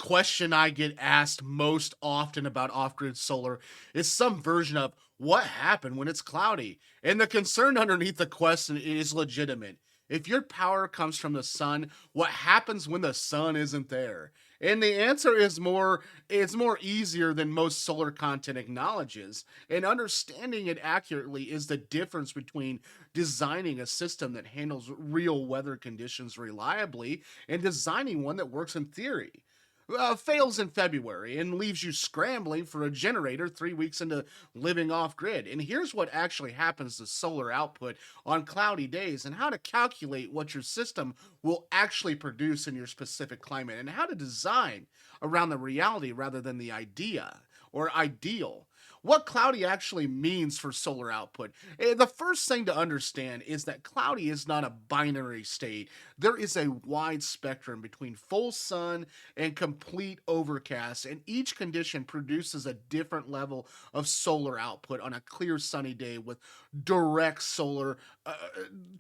question I get asked most often about off-grid solar is some version of what happened when it's cloudy. And the concern underneath the question is legitimate. If your power comes from the sun, what happens when the sun isn't there? And the answer is it's more easier than most solar content acknowledges. And understanding it accurately is the difference between designing a system that handles real weather conditions reliably and designing one that works in theory. Fails in February and leaves you scrambling for a generator 3 weeks into living off grid. And here's what actually happens to solar output on cloudy days, and how to calculate what your system will actually produce in your specific climate, and how to design around the reality rather than the idea or ideal. What cloudy actually means for solar output. The first thing to understand is that cloudy is not a binary state. There is a wide spectrum between full sun and complete overcast, and each condition produces a different level of solar output on a clear sunny day with direct solar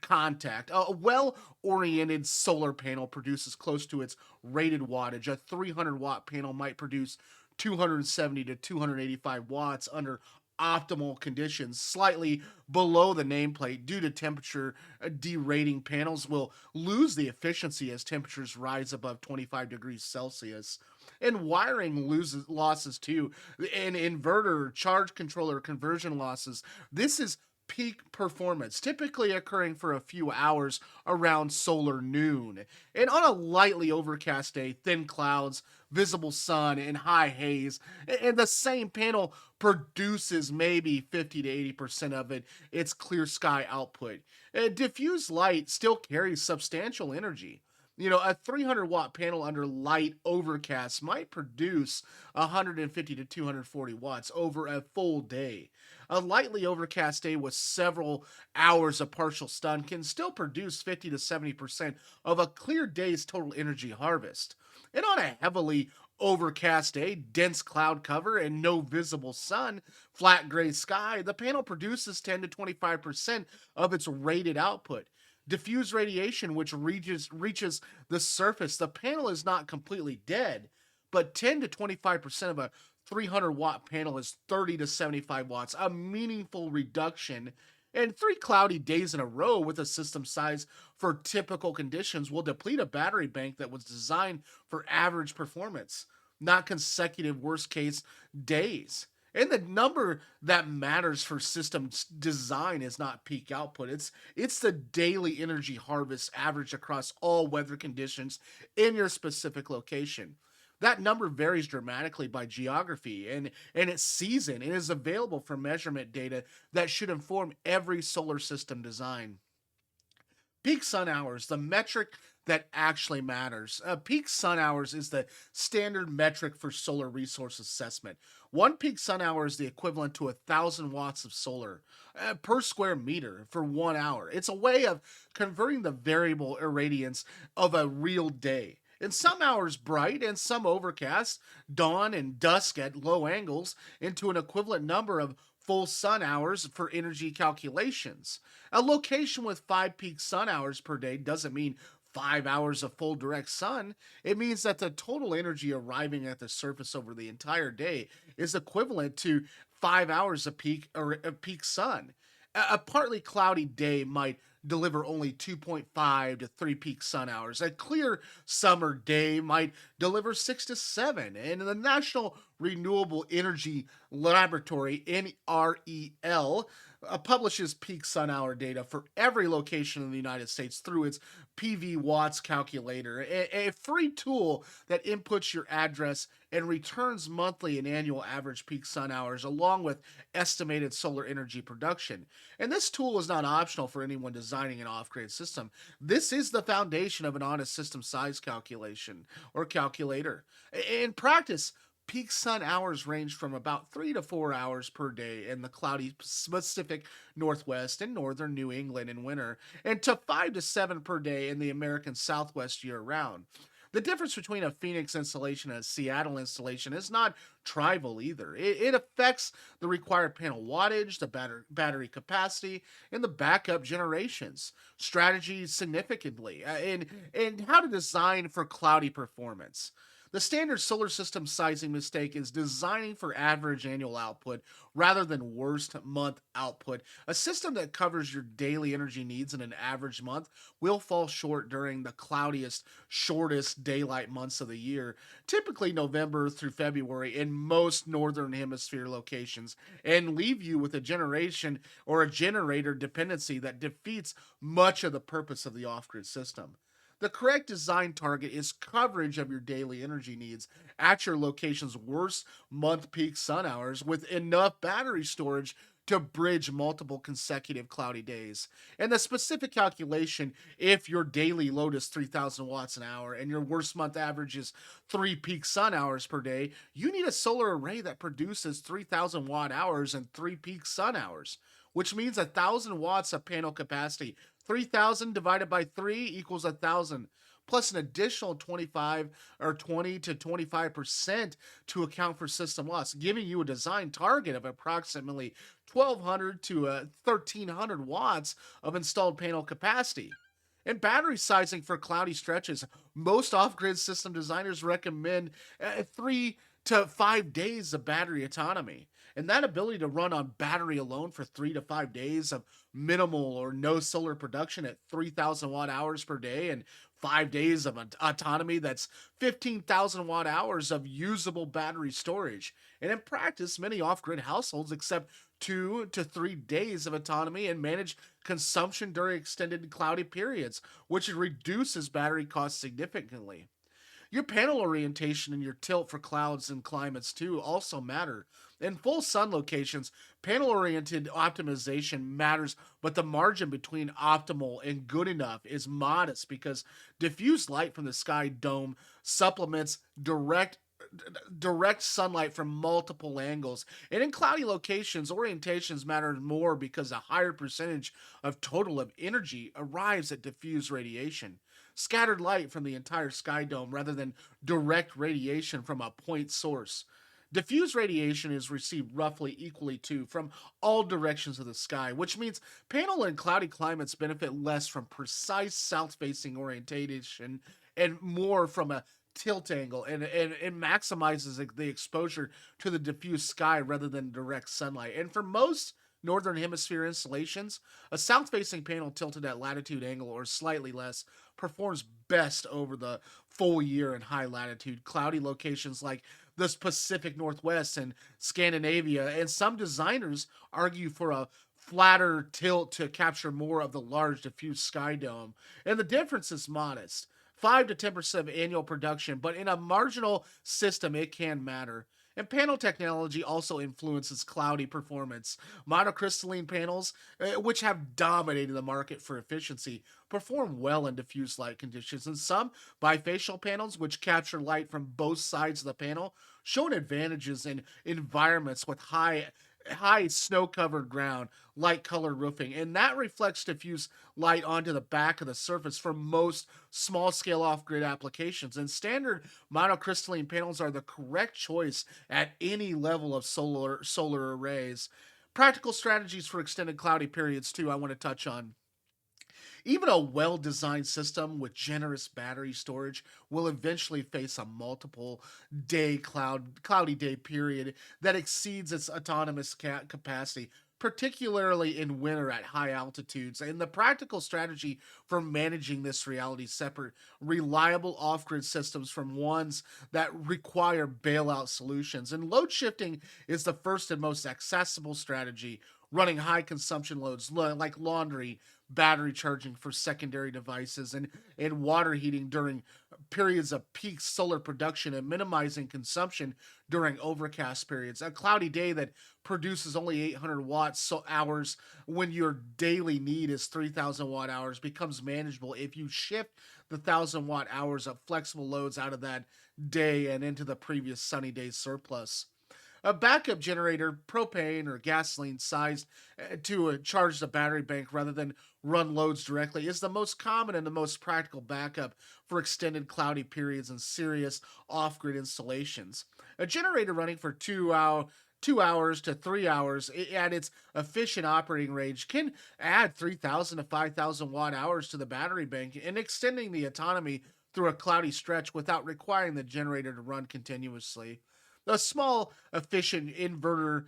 contact. A well oriented solar panel produces close to its rated wattage. A 300-watt panel might produce 270 to 285 watts under optimal conditions, slightly below the nameplate due to temperature derating. Panels will lose the efficiency as temperatures rise above 25 degrees Celsius. And wiring loses losses too. An inverter, charge controller conversion losses. This is peak performance, typically occurring for a few hours around solar noon. And on a lightly overcast day, thin clouds, visible sun, and high haze, and the same panel produces maybe 50 to 80% of its clear sky output. Diffuse light still carries substantial energy. A 300-watt panel under light overcast might produce 150 to 240 watts over a full day. A lightly overcast day with several hours of partial sun can still produce 50 to 70% of a clear day's total energy harvest. And on a heavily overcast day, dense cloud cover, and no visible sun, flat gray sky, the panel produces 10 to 25% of its rated output. Diffuse radiation, which reaches the surface, the panel is not completely dead, but 10 to 25% of a 300-watt panel is 30 to 75 watts, a meaningful reduction. And 3 cloudy days in a row with a system size for typical conditions will deplete a battery bank that was designed for average performance, not consecutive worst case days. And the number that matters for design is not peak output. It's the daily energy harvest average across all weather conditions in your specific location. That number varies dramatically by geography and its season, and is available for measurement data that should inform every solar system design. Peak sun hours, the metric that actually matters. Peak sun hours is the standard metric for solar resource assessment. One peak sun hour is the equivalent to 1,000 watts of solar per square meter for 1 hour. It's a way of converting the variable irradiance of a real day. And some hours bright and some overcast, dawn and dusk at low angles, into an equivalent number of full sun hours for energy calculations. A location with 5 peak sun hours per day doesn't mean 5 hours of full direct sun. It means that the total energy arriving at the surface over the entire day is equivalent to 5 hours of peak sun. A partly cloudy day might deliver only 2.5 to 3 peak sun hours. A clear summer day might deliver 6 to 7. And the National Renewable Energy Laboratory, NREL, publishes peak sun hour data for every location in the United States through its PV Watts calculator, a free tool that inputs your address and returns monthly and annual average peak sun hours along with estimated solar energy production. And this tool is not optional for anyone designing an off grid system. This is the foundation of an honest system size calculation or calculator. In practice, peak sun hours range from about 3 to 4 hours per day in the cloudy Pacific Northwest and northern New England in winter, and to 5 to 7 per day in the American Southwest year round. The difference between a Phoenix installation and a Seattle installation is not trivial either. It affects the required panel wattage, the battery capacity, and the backup generations strategy significantly, and how to design for cloudy performance. The standard solar system sizing mistake is designing for average annual output rather than worst month output. A system that covers your daily energy needs in an average month will fall short during the cloudiest, shortest daylight months of the year, typically November through February in most northern hemisphere locations, and leave you with a generation or a generator dependency that defeats much of the purpose of the off grid system. The correct design target is coverage of your daily energy needs at your location's worst month peak sun hours with enough battery storage to bridge multiple consecutive cloudy days. And the specific calculation, if your daily load is 3,000 watts an hour and your worst month average is 3 peak sun hours per day, you need a solar array that produces 3,000 watt hours and 3 peak sun hours, which means 1,000 watts of panel capacity. 3,000 divided by 3 equals 1,000, plus an additional 25 or 20 to 25% to account for system loss, giving you a design target of approximately 1,200 to 1,300 watts of installed panel capacity. And battery sizing for cloudy stretches, most off grid system designers recommend 3 to 5 days of battery autonomy. And that ability to run on battery alone for 3 to 5 days of minimal or no solar production at 3,000 watt hours per day and 5 days of autonomy, that's 15,000 watt hours of usable battery storage. And in practice, many off grid households accept 2 to 3 days of autonomy and manage consumption during extended cloudy periods, which reduces battery costs significantly. Your panel orientation and your tilt for clouds and climates too also matter. In full sun locations, panel oriented optimization matters, but the margin between optimal and good enough is modest because diffuse light from the sky dome supplements direct sunlight from multiple angles. And in cloudy locations, orientations matter more because a higher percentage of total of energy arrives at diffuse radiation. Scattered light from the entire sky dome rather than direct radiation from a point source. Diffuse radiation is received roughly equally too from all directions of the sky, which means panel and cloudy climates benefit less from precise south facing orientation and more from a tilt angle, and it maximizes the exposure to the diffuse sky rather than direct sunlight. And for most northern hemisphere installations, a south facing panel tilted at latitude angle or slightly less performs best over the full year in high latitude cloudy locations like the Pacific Northwest and Scandinavia. And some designers argue for a flatter tilt to capture more of the large diffuse sky dome. And the difference is modest, 5 to 10% of annual production, but in a marginal system, it can matter. And panel technology also influences cloudy performance. Monocrystalline panels, which have dominated the market for efficiency, perform well in diffuse light conditions. And some bifacial panels, which capture light from both sides of the panel, show advantages in environments with high snow covered ground, light colored roofing, and that reflects diffuse light onto the back of the surface for most small scale off grid applications. And standard monocrystalline panels are the correct choice at any level of solar arrays. Practical strategies for extended cloudy periods, too, I want to touch on. Even a well designed system with generous battery storage will eventually face a multiple cloudy day period that exceeds its autonomous capacity, particularly in winter at high altitudes. And the practical strategy for managing this reality separate reliable off grid systems from ones that require bailout solutions. And load shifting is the first and most accessible strategy. Running high consumption loads like laundry, battery charging for secondary devices, and water heating during periods of peak solar production and minimizing consumption during overcast periods. A cloudy day that produces only 800 watts hours when your daily need is 3,000 watt hours becomes manageable if you shift the 1,000 watt hours of flexible loads out of that day and into the previous sunny day's surplus. A backup generator, propane or gasoline sized to charge the battery bank rather than run loads directly, is the most common and the most practical backup for extended cloudy periods and serious off grid installations. A generator running for 2 hours to 3 hours at its efficient operating range can add 3,000 to 5,000 watt hours to the battery bank and extending the autonomy through a cloudy stretch without requiring the generator to run continuously. A small, efficient inverter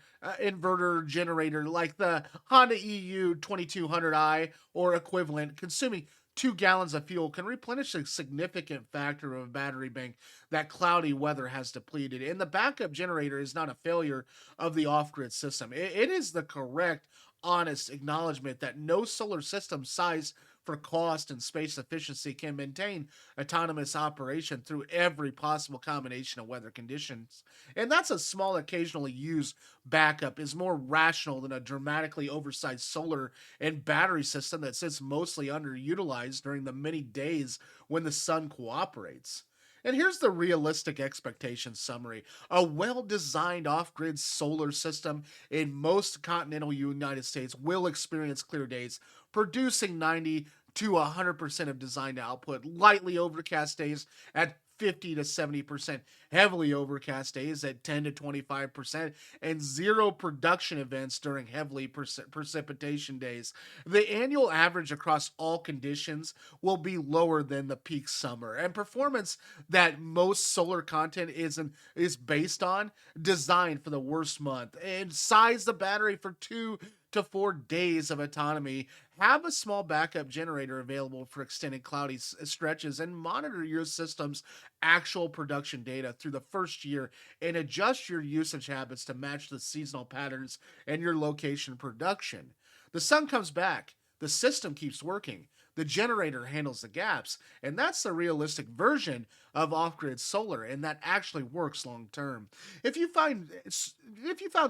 generator like the Honda EU 2200i or equivalent, consuming 2 gallons of fuel, can replenish a significant factor of a battery bank that cloudy weather has depleted. And the backup generator is not a failure of the off grid system, it is the correct, honest acknowledgement that no solar system size for cost and space efficiency can maintain autonomous operation through every possible combination of weather conditions. And that's a small, occasionally used backup is more rational than a dramatically oversized solar and battery system that sits mostly underutilized during the many days when the sun cooperates. And here's the realistic expectation summary. A well designed off grid solar system in most continental United States will experience clear days, producing 90 to 100% of designed output, lightly overcast days at 50 to 70%, heavily overcast days at 10 to 25%, and zero production events during heavily precipitation days. The annual average across all conditions will be lower than the peak summer, and performance that most solar content is based on designed for the worst month. And size the battery for 2 to 4 days of autonomy. Have a small backup generator available for extended cloudy stretches, and monitor your system's actual production data through the first year and adjust your usage habits to match the seasonal patterns and your location production. The sun comes back, the system keeps working, the generator handles the gaps, and that's the realistic version of off-grid solar, and that actually works long term. If you found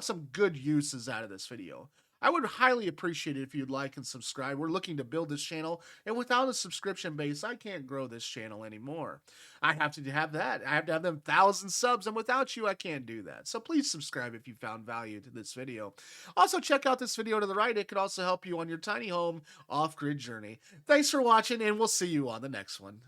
some good uses out of this video, I would highly appreciate it if you'd like and subscribe. We're looking to build this channel, and without a subscription base, I can't grow this channel anymore. I have to have that. I have to have them 1,000 subs, and without you, I can't do that. So please subscribe if you found value to this video. Also, check out this video to the right. It could also help you on your tiny home off-grid journey. Thanks for watching, and we'll see you on the next one.